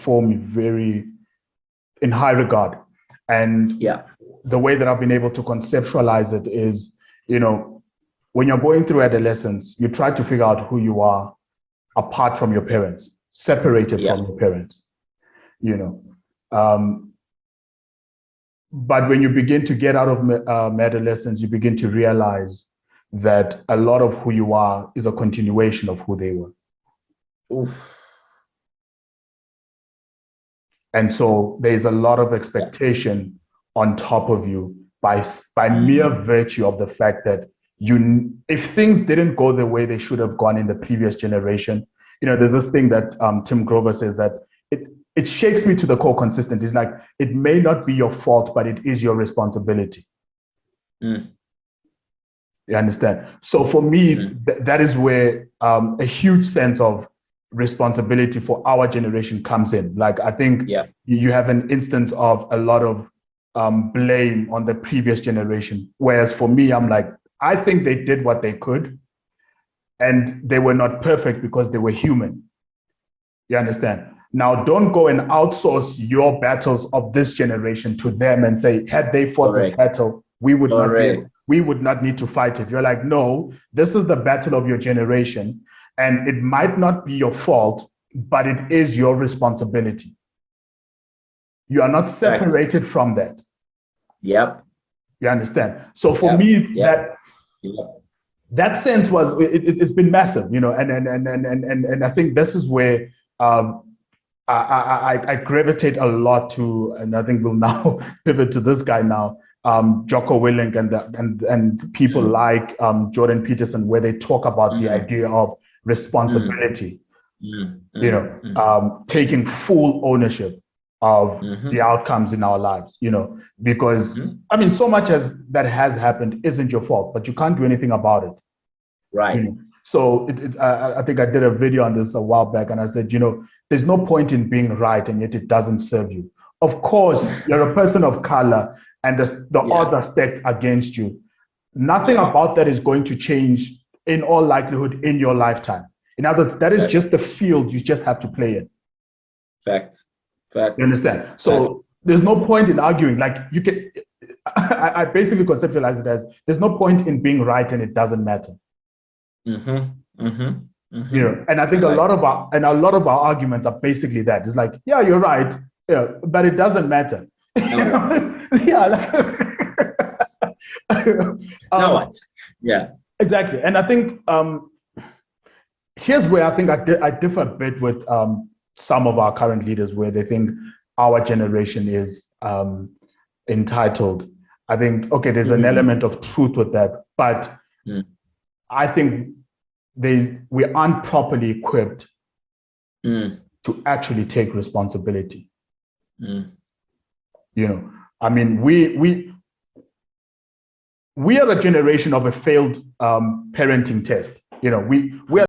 for me very in high regard. And Yeah. the way that I've been able to conceptualize it is, when you're going through adolescence, you try to figure out who you are apart from your parents, separated from your parents, But when you begin to get out of adolescence, you begin to realize that a lot of who you are is a continuation of who they were. Oof. And so there's a lot of expectation on top of you by mere virtue of the fact that if things didn't go the way they should have gone in the previous generation, there's this thing that Tim Grover says that it shakes me to the core consistent. It's like, it may not be your fault, but it is your responsibility. You understand? So for me, that is where a huge sense of responsibility for our generation comes in. Like, I think you have an instance of a lot of blame on the previous generation. Whereas for me, I'm like, I think they did what they could, and they were not perfect because they were human. You understand? Now, don't go and outsource your battles of this generation to them and say, had they fought the battle, we would not need to fight it. You're like, no, this is the battle of your generation, and it might not be your fault, but it is your responsibility. You are not separated from that. Yep. You understand? So for me, that sense was, it's been massive, and I think this is where I gravitate a lot to, and I think we'll now pivot to this guy now, Jocko Willink and people like Jordan Peterson, where they talk about the idea of responsibility, taking full ownership of the outcomes in our lives, because so much as that has happened isn't your fault, but you can't do anything about it. Right. So I think I did a video on this a while back, and I said, there's no point in being right, and yet it doesn't serve you. Of course, you're a person of color, and the odds are stacked against you. Nothing about that is going to change in all likelihood in your lifetime. In other words, that is just the field you just have to play in. Fact. You understand? So there's no point in arguing. Like, you can, I basically conceptualize it as, there's no point in being right and it doesn't matter. And I think a lot of our arguments are basically that. It's like, yeah, you're right, but it doesn't matter. Exactly. And I think here's where I think I differ a bit with some of our current leaders, where they think our generation is entitled. I think, okay, there's an element of truth with that, but I think we aren't properly equipped to actually take responsibility. We are a generation of a failed parenting test. We are